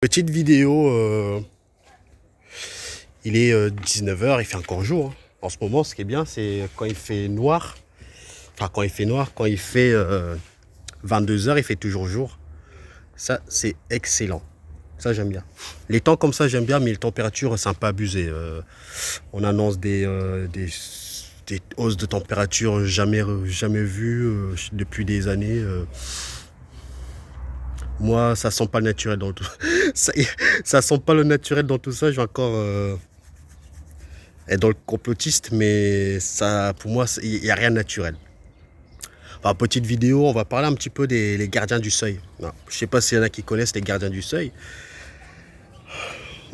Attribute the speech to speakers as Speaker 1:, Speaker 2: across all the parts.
Speaker 1: Petite vidéo, il est 19 h, il fait encore jour, hein. En ce moment, ce qui est bien, c'est quand il fait noir. Enfin, quand il fait 22 h, il fait toujours jour. Ça, c'est excellent. Ça, j'aime bien. Les temps comme ça, j'aime bien, mais les températures, c'est un peu abusé. On annonce des hausses de température jamais vues depuis des années. Moi, ça sent pas le naturel dans tout ça. Ça sent pas le naturel dans tout ça. Je vais encore être dans le complotiste, mais ça, pour moi, il n'y a rien de naturel. Enfin, petite vidéo, on va parler un petit peu des les gardiens du seuil. Non, je sais pas s'il y en a qui connaissent les gardiens du seuil.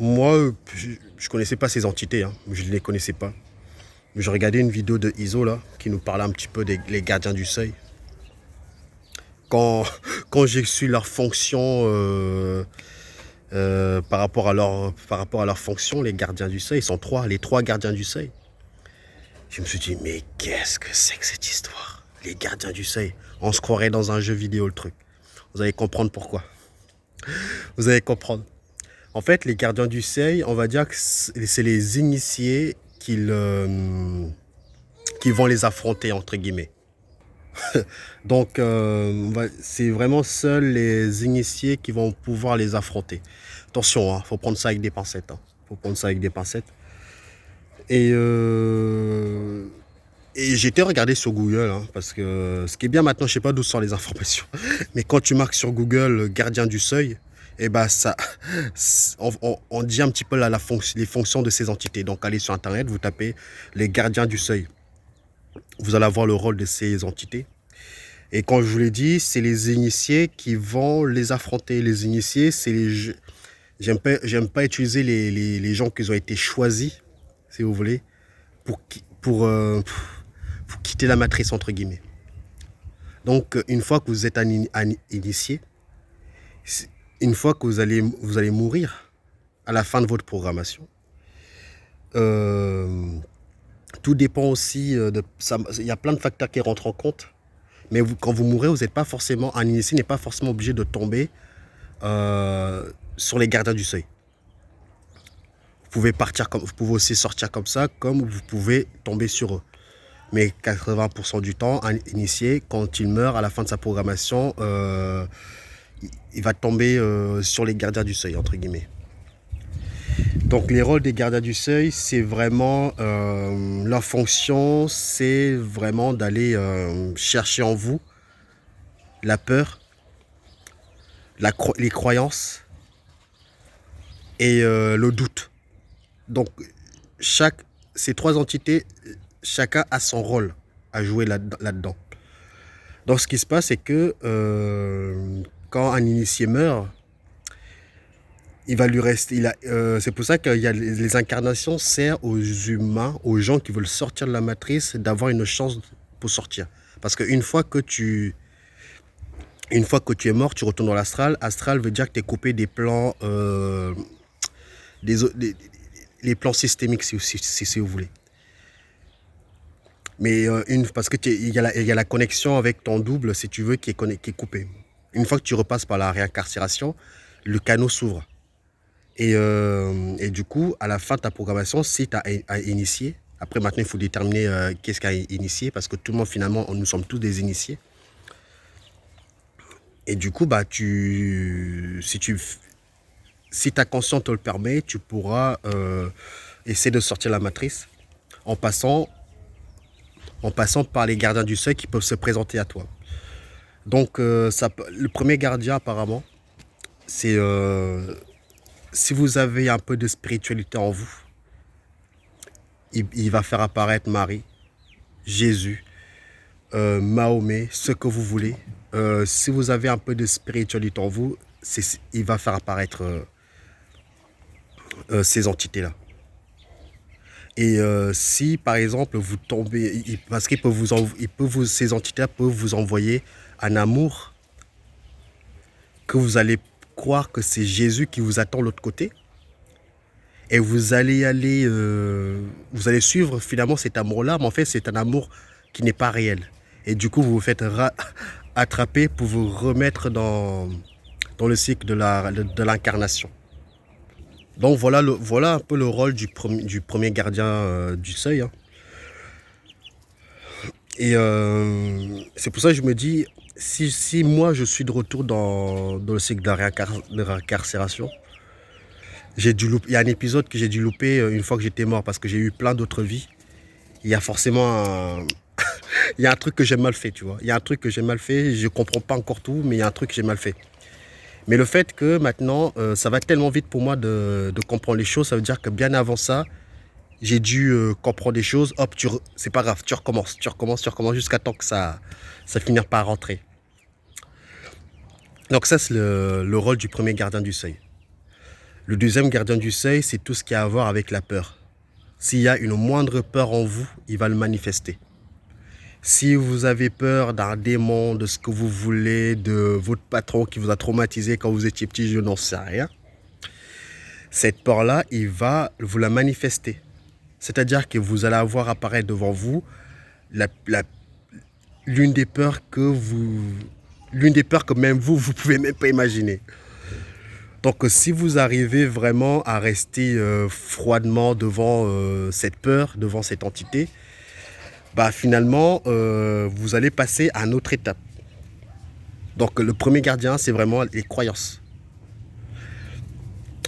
Speaker 1: Moi, je connaissais pas ces entités, hein. Je ne les connaissais pas. Je regardais une vidéo de Iso là, qui nous parlait un petit peu des les gardiens du seuil. Quand, quand j'ai su leur fonction, par rapport à leur fonction, les gardiens du seuil, ils sont les trois gardiens du seuil. Je me suis dit, mais qu'est-ce que c'est que cette histoire? Les gardiens du seuil. On se croirait dans un jeu vidéo, le truc. Vous allez comprendre pourquoi. Vous allez comprendre. En fait, les gardiens du seuil, on va dire que c'est les initiés qui vont les affronter, entre guillemets. Donc, c'est vraiment seuls les initiés qui vont pouvoir les affronter. Attention, hein, faut prendre ça avec des pincettes, hein. Faut prendre ça avec des pincettes. Et, j'étais regardé sur Google, hein, parce que ce qui est bien maintenant, je sais pas d'où sont les informations, mais quand tu marques sur Google gardien du seuil, et ben ça, on dit un petit peu les fonctions de ces entités. Donc allez sur internet, vous tapez les gardiens du seuil. Vous allez avoir le rôle de ces entités. Et quand je vous l'ai dit, c'est les initiés qui vont les affronter. Les initiés, c'est les... J'aime pas utiliser les gens qui ont été choisis, si vous voulez, pour, pour quitter la matrice, entre guillemets. Donc, une fois que vous êtes initié, une fois que vous allez mourir à la fin de votre programmation, tout dépend aussi il y a plein de facteurs qui rentrent en compte. Mais quand vous mourrez, vous n'êtes pas forcément, un initié n'est pas forcément obligé de tomber sur les gardiens du seuil. Vous pouvez aussi sortir comme ça, comme vous pouvez tomber sur eux. Mais 80% du temps, un initié, quand il meurt à la fin de sa programmation, il va tomber sur les gardiens du seuil, entre guillemets. Donc les rôles des gardiens du seuil, c'est vraiment, leur fonction, c'est vraiment d'aller chercher en vous la peur, les croyances et le doute. Donc ces trois entités, chacun a son rôle à jouer là-dedans. Donc ce qui se passe, c'est que quand un initié meurt, il va lui rester. C'est pour ça que les incarnations servent aux humains, aux gens qui veulent sortir de la matrice, d'avoir une chance pour sortir. Parce qu'une fois que tu es mort, tu retournes dans l'astral. Astral veut dire que tu es coupé des plans, les plans systémiques, si vous voulez. Mais parce que il y a la connexion avec ton double, si tu veux, qui est coupée. Une fois que tu repasses par la réincarcération, le canot s'ouvre. Et du coup, à la fin de ta programmation, si tu as initié, après maintenant il faut déterminer qu'est-ce qu'a initié, parce que tout le monde finalement, nous sommes tous des initiés. Et du coup, si ta conscience te le permet, tu pourras essayer de sortir la matrice en passant par les gardiens du seuil qui peuvent se présenter à toi. Donc, le premier gardien, apparemment, c'est si vous avez un peu de spiritualité en vous, il va faire apparaître Marie, Jésus, Mahomet, ce que vous voulez. Si vous avez un peu de spiritualité en vous, il va faire apparaître ces entités-là. Et si par exemple vous tombez, parce ces entités-là peuvent vous envoyer un amour que vous allez croire que c'est Jésus qui vous attend de l'autre côté, et vous allez suivre finalement cet amour-là, mais en fait c'est un amour qui n'est pas réel. Et du coup vous vous faites attraper pour vous remettre dans dans le cycle de l'incarnation. Donc voilà un peu le rôle du premier gardien du seuil, hein. Et c'est pour ça que je me dis, si moi je suis de retour dans le cycle de la réincarcération, il y a un épisode que j'ai dû louper une fois que j'étais mort parce que j'ai eu plein d'autres vies. Il y a forcément il y a un truc que j'ai mal fait, tu vois. Il y a un truc que j'ai mal fait, je comprends pas encore tout, mais il y a un truc que j'ai mal fait. Mais le fait que maintenant, ça va tellement vite pour moi de comprendre les choses, ça veut dire que bien avant ça, j'ai dû comprendre des choses. Hop, c'est pas grave, tu recommences jusqu'à temps que ça finisse par rentrer. Donc ça, c'est le rôle du premier gardien du seuil. Le deuxième gardien du seuil, c'est tout ce qui a à voir avec la peur. S'il y a une moindre peur en vous, il va le manifester. Si vous avez peur d'un démon, de ce que vous voulez, de votre patron qui vous a traumatisé quand vous étiez petit, je n'en sais rien, cette peur-là, il va vous la manifester. C'est-à-dire que vous allez avoir apparaître devant vous l'une des peurs que même vous pouvez même pas imaginer. Donc si vous arrivez vraiment à rester froidement devant cette peur, devant cette entité, bah finalement vous allez passer à une autre étape. Donc le premier gardien, c'est vraiment les croyances.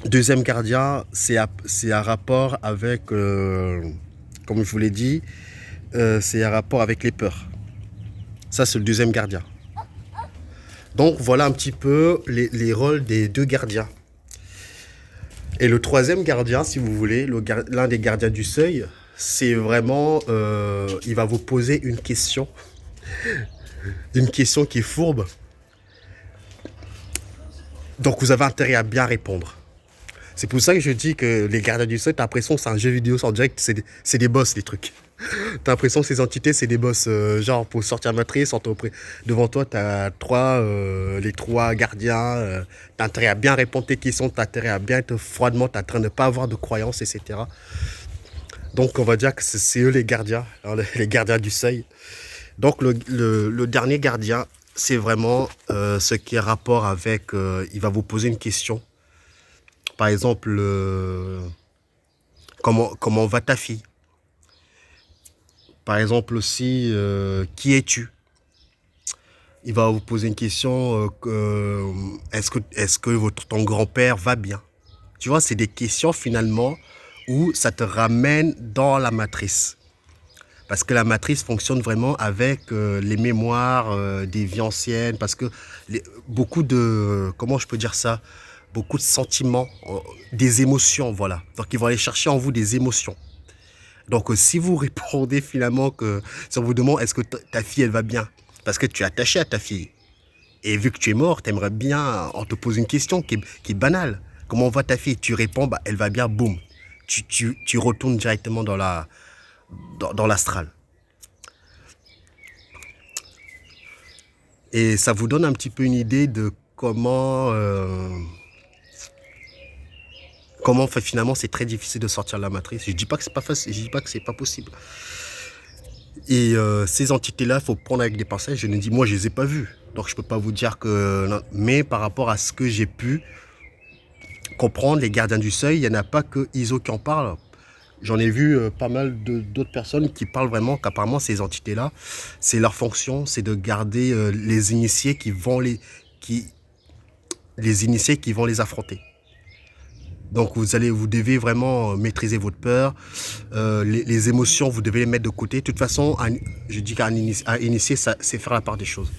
Speaker 1: Deuxième gardien, c'est un rapport avec, comme je vous l'ai dit, c'est un rapport avec les peurs. Ça, c'est le deuxième gardien. Donc voilà un petit peu les rôles des deux gardiens. Et le troisième gardien, si vous voulez, l'un des gardiens du seuil, c'est vraiment, il va vous poser une question qui est fourbe. Donc vous avez intérêt à bien répondre. C'est pour ça que je dis que les gardiens du seuil, t'as l'impression que c'est un jeu vidéo en direct, c'est des boss les trucs. T'as l'impression que ces entités, c'est des boss. Genre, pour sortir matrice, devant toi, t'as les trois gardiens. T'as intérêt à bien répondre tes questions, t'as intérêt à bien être froidement, t'as intérêt à ne pas avoir de croyances, etc. Donc, on va dire que c'est eux les gardiens, alors, les gardiens du seuil. Donc, le dernier gardien, c'est vraiment ce qui est rapport avec... il va vous poser une question. Par exemple, comment va ta fille? Par exemple aussi, qui es-tu? Il va vous poser une question, est-ce que ton grand-père va bien? Tu vois, c'est des questions finalement où ça te ramène dans la matrice. Parce que la matrice fonctionne vraiment avec les mémoires des vies anciennes. Parce que beaucoup de, comment je peux dire ça? Beaucoup de sentiments, des émotions, voilà. Donc ils vont aller chercher en vous des émotions. Donc, si vous répondez finalement que, si on vous demande est-ce que ta fille, elle va bien, parce que tu es attaché à ta fille, et vu que tu es mort, tu aimerais bien, on te pose une question qui est banale. Comment va ta fille? Tu réponds, bah, elle va bien, boum. Tu retournes directement dans l'astral. Et ça vous donne un petit peu une idée de comment finalement c'est très difficile de sortir de la matrice. Je dis pas que c'est pas facile, je dis pas que c'est pas possible. Et ces entités-là, il faut prendre avec des pincettes. Je ne dis, moi, je les ai pas vues. Donc, je peux pas vous dire que... Non. Mais par rapport à ce que j'ai pu comprendre, les gardiens du seuil, il n'y en a pas que Iso qui en parle. J'en ai vu pas mal d'autres personnes qui parlent vraiment qu'apparemment, ces entités-là, c'est leur fonction, c'est de garder les initiés qui vont les affronter. Donc vous devez vraiment maîtriser votre peur, les émotions, vous devez les mettre de côté. De toute façon, je dis qu'à initier, c'est faire la part des choses.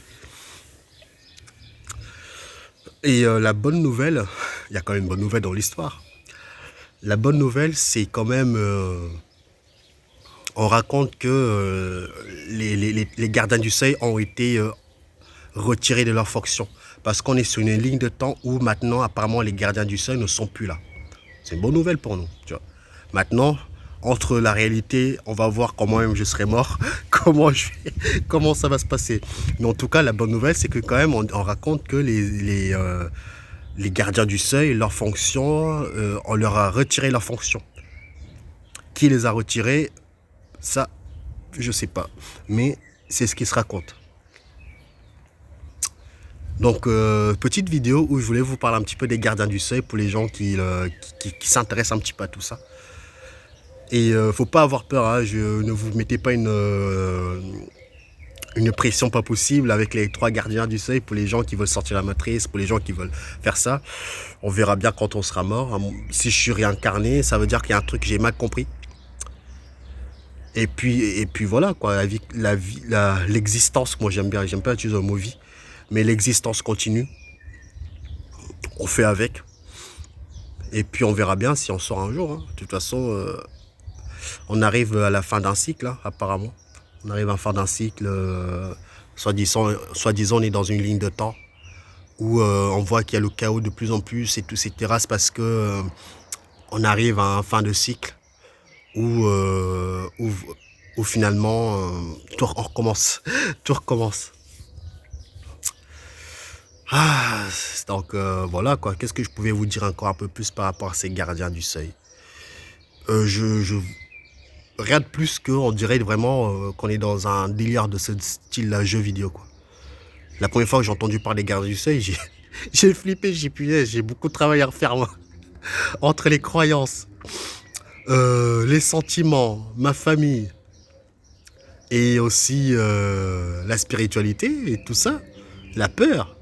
Speaker 1: Et la bonne nouvelle, il y a quand même une bonne nouvelle dans l'histoire. La bonne nouvelle, c'est quand même, on raconte que les gardiens du seuil ont été retirés de leur fonction. Parce qu'on est sur une ligne de temps où maintenant, apparemment, les gardiens du seuil ne sont plus là. C'est une bonne nouvelle pour nous, tu vois. Maintenant, entre la réalité, on va voir comment même je serai mort, comment ça va se passer. Mais en tout cas, la bonne nouvelle, c'est que quand même, on raconte que les gardiens du seuil, leur fonction, on leur a retiré leur fonction. Qui les a retirés, ça, je sais pas. Mais c'est ce qui se raconte. Donc, petite vidéo où je voulais vous parler un petit peu des gardiens du seuil pour les gens qui s'intéressent un petit peu à tout ça. Et faut pas avoir peur, hein, ne vous mettez pas une pression pas possible avec les 3 gardiens du seuil pour les gens qui veulent sortir la matrice, pour les gens qui veulent faire ça. On verra bien quand on sera mort. Si je suis réincarné, ça veut dire qu'il y a un truc que j'ai mal compris. Et puis voilà, quoi, l'existence, moi j'aime pas utiliser le mot vie, mais l'existence continue, on fait avec, et puis on verra bien si on sort un jour, hein. De toute façon, on arrive à la fin d'un cycle, hein, apparemment. On arrive à la fin d'un cycle, soi-disant on est dans une ligne de temps, où on voit qu'il y a le chaos de plus en plus, et tout, etc. C'est parce que on arrive à un fin de cycle, où finalement tout recommence. Tout recommence. Ah, donc voilà quoi. Qu'est-ce que je pouvais vous dire encore un peu plus par rapport à ces gardiens du seuil? Rien de plus qu'on dirait vraiment qu'on est dans un délire de ce style-là, jeu vidéo quoi. La première fois que j'ai entendu parler des gardiens du seuil, j'ai flippé, j'ai beaucoup de travail à refaire moi. Entre les croyances, les sentiments, ma famille, et aussi la spiritualité et tout ça, la peur.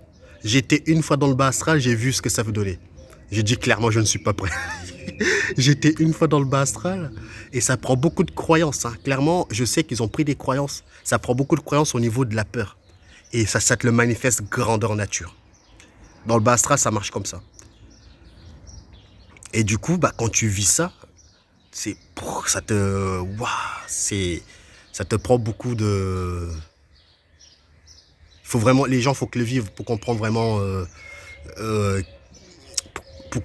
Speaker 1: J'étais une fois dans le bas astral, j'ai vu ce que ça veut donner. J'ai dit clairement, je ne suis pas prêt. J'étais une fois dans le bas astral et ça prend beaucoup de croyances, hein. Clairement, je sais qu'ils ont pris des croyances. Ça prend beaucoup de croyances au niveau de la peur. Et ça te le manifeste grandeur nature. Dans le bas astral, ça marche comme ça. Et du coup, bah, quand tu vis ça, ça te prend beaucoup de... Faut vraiment, les gens, faut que le vivent pour comprendre vraiment...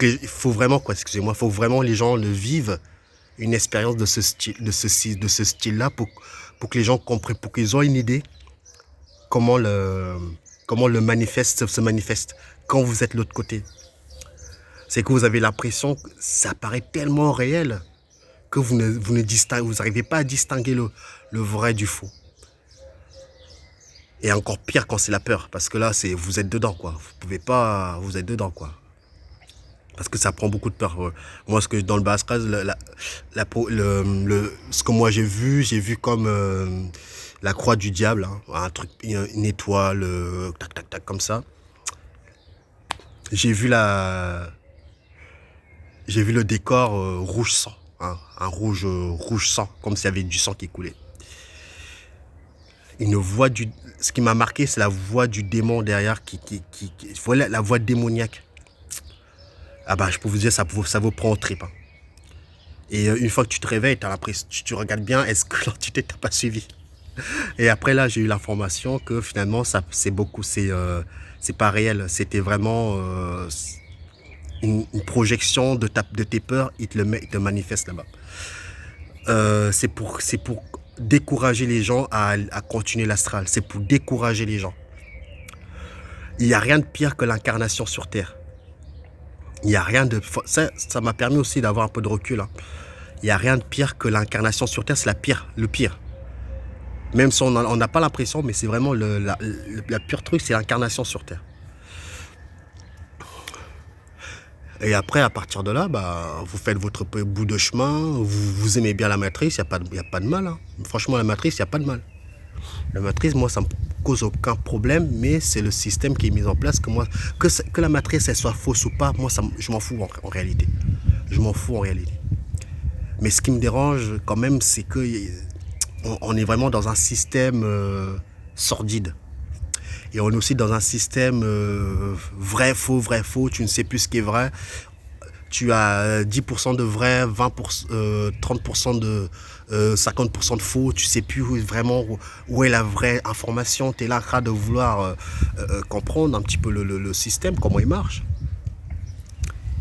Speaker 1: il faut vraiment, quoi, excusez-moi, faut vraiment les gens le vivent, une expérience de ce style-là, pour que les gens comprennent, pour qu'ils aient une idée comment le manifeste se manifeste quand vous êtes de l'autre côté. C'est que vous avez l'impression que ça paraît tellement réel que vous n'arrivez pas à distinguer le vrai du faux. Et encore pire quand c'est la peur, parce que là, vous êtes dedans, quoi. Vous pouvez pas, vous êtes dedans, quoi. Parce que ça prend beaucoup de peur. Moi, dans le bas astral, ce que moi j'ai vu comme la croix du diable, hein, un truc, une étoile, tac, tac, tac, comme ça. J'ai vu le décor rouge sang, hein, un rouge sang, comme s'il y avait du sang qui coulait. Ce qui m'a marqué, c'est la voix du démon derrière, voilà, la voix démoniaque. Ah bah, je peux vous dire, ça vous prend au trip, hein. Et une fois que tu te réveilles, t'as l'impression, tu regardes bien, est-ce que l'entité t'a pas suivi? Et après là, j'ai eu l'information que finalement, c'est pas réel. C'était vraiment une projection de tes peurs, il te manifeste là-bas. C'est pour décourager les gens à continuer l'astral. C'est pour décourager les gens. Il n'y a rien de pire que l'incarnation sur Terre. Il n'y a rien de... Ça m'a permis aussi d'avoir un peu de recul, hein. Il n'y a rien de pire que l'incarnation sur Terre, c'est le pire. Même si on n'a pas l'impression, mais c'est vraiment la pire truc, c'est l'incarnation sur Terre. Et après, à partir de là, bah, vous faites votre bout de chemin, vous aimez bien la matrice, il n'y a pas de mal, hein. Franchement, la matrice, il n'y a pas de mal. La matrice, moi, ça ne me cause aucun problème, mais c'est le système qui est mis en place. Que la matrice, elle soit fausse ou pas, moi, je m'en fous en réalité. Je m'en fous en réalité. Mais ce qui me dérange quand même, c'est qu'on est vraiment dans un système sordide. Et on est aussi dans un système vrai, faux, tu ne sais plus ce qui est vrai. Tu as 10% de vrai, 30% de 50% de faux, tu ne sais plus vraiment où est la vraie information. Tu es là en train de vouloir comprendre un petit peu le système, comment il marche.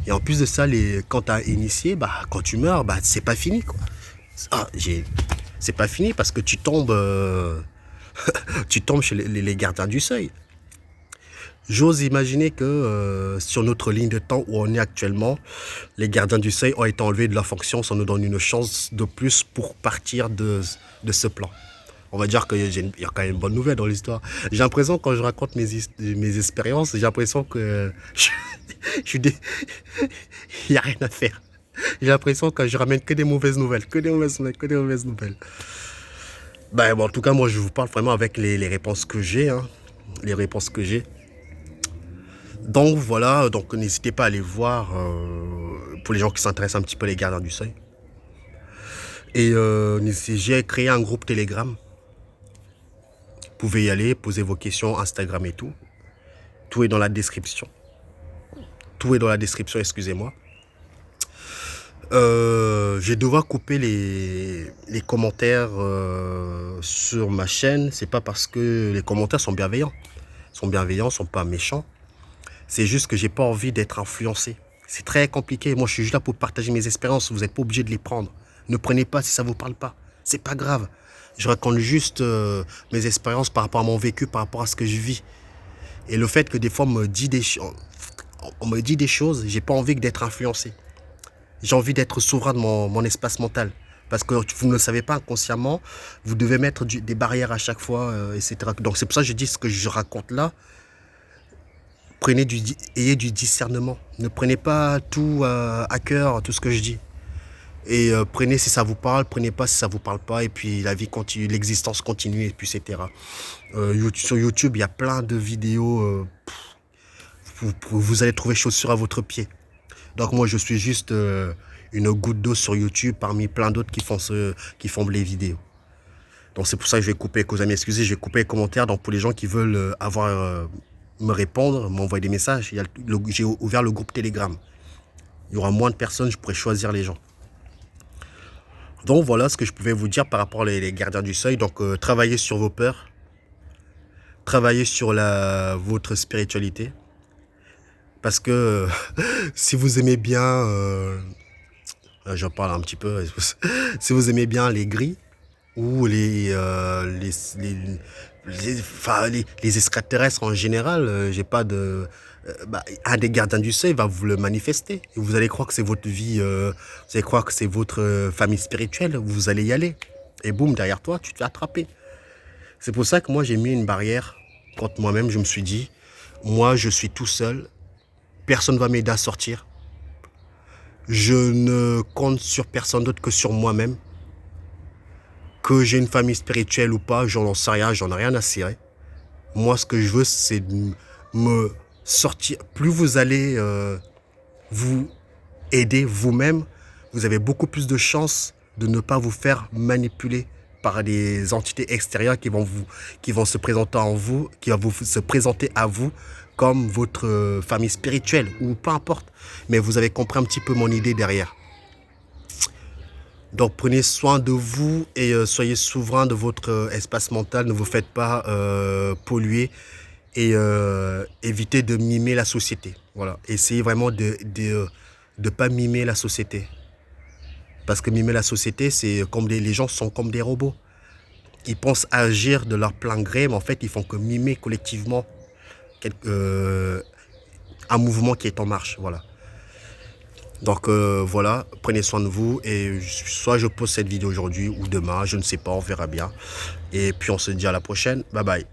Speaker 1: Et en plus de ça, quand tu as initié, bah, quand tu meurs, bah, c'est pas fini, quoi. C'est pas fini parce que tu tombes chez les gardiens du seuil. J'ose imaginer que sur notre ligne de temps où on est actuellement, les gardiens du seuil ont été enlevés de leur fonction. Ça nous donne une chance de plus pour partir de ce plan. On va dire qu'il y a quand même une bonne nouvelle dans l'histoire. J'ai l'impression, quand je raconte mes expériences, j'ai l'impression que je suis il n'y a rien à faire. J'ai l'impression que je ramène que des mauvaises nouvelles, que des mauvaises nouvelles, que des mauvaises nouvelles. Ben, bon, en tout cas, moi, je vous parle vraiment avec les réponses que j'ai, hein, les réponses que j'ai. Donc voilà, donc n'hésitez pas à aller voir pour les gens qui s'intéressent un petit peu les gardiens du seuil. Et j'ai créé un groupe Telegram. Vous pouvez y aller, poser vos questions, Instagram et tout. Tout est dans la description. Tout est dans la description, excusez-moi. Je vais devoir couper les commentaires sur ma chaîne. C'est pas parce que les commentaires sont bienveillants. Ils sont bienveillants, ils sont pas méchants. C'est juste que j'ai pas envie d'être influencé. C'est très compliqué. Moi, je suis juste là pour partager mes expériences. Vous n'êtes pas obligé de les prendre. Ne prenez pas si ça vous parle pas. C'est pas grave. Je raconte juste mes expériences par rapport à mon vécu, par rapport à ce que je vis. Et le fait que des fois on me dit des choses, j'ai pas envie d'être influencé. J'ai envie d'être souverain de mon espace mental. Parce que vous ne le savez pas inconsciemment, vous devez mettre des barrières à chaque fois, etc. Donc c'est pour ça que je dis ce que je raconte là. Ayez du discernement. Ne prenez pas tout à cœur, tout ce que je dis. Et prenez si ça vous parle, prenez pas si ça vous parle pas. Et puis la vie continue, l'existence continue, et puis etc. Sur YouTube, il y a plein de vidéos. Vous allez trouver chaussures à votre pied. Donc moi, je suis juste une goutte d'eau sur YouTube parmi plein d'autres qui font les vidéos. Donc c'est pour ça que je vais couper, que vous allez m'excuser, je vais couper les commentaires. Donc pour les gens qui veulent me répondre, m'envoyer des messages, j'ai ouvert le groupe Telegram. Il y aura moins de personnes, je pourrai choisir les gens. Donc voilà ce que je pouvais vous dire par rapport aux gardiens du seuil. Donc travaillez sur vos peurs, travaillez sur votre spiritualité. Parce que si vous aimez bien, j'en parle un petit peu, si vous aimez bien les gris ou les extraterrestres en général, j'ai pas de... un des gardiens du seuil va vous le manifester. Et vous allez croire que c'est votre vie, vous allez croire que c'est votre famille spirituelle, vous allez y aller. Et boum, derrière toi, tu te fais attraper. C'est pour ça que moi, j'ai mis une barrière contre moi-même. Je me suis dit, moi, je suis tout seul. Personne ne va m'aider à sortir. Je ne compte sur personne d'autre que sur moi-même. Que j'ai une famille spirituelle ou pas, j'en sais rien, j'en ai rien à cirer. Moi, ce que je veux, c'est de me sortir. Plus vous allez vous aider vous-même, vous avez beaucoup plus de chances de ne pas vous faire manipuler par des entités extérieures qui vont se présenter en vous, qui vont se présenter à vous comme votre famille spirituelle ou peu importe. Mais vous avez compris un petit peu mon idée derrière. Donc prenez soin de vous et soyez souverain de votre espace mental. Ne vous faites pas polluer et évitez de mimer la société. Voilà. Essayez vraiment de pas mimer la société. Parce que mimer la société, c'est comme les gens sont comme des robots. Ils pensent agir de leur plein gré, mais en fait, ils font que mimer collectivement un mouvement qui est en marche. Voilà. Donc voilà, prenez soin de vous et soit je poste cette vidéo aujourd'hui ou demain, je ne sais pas, on verra bien. Et puis on se dit à la prochaine. Bye bye.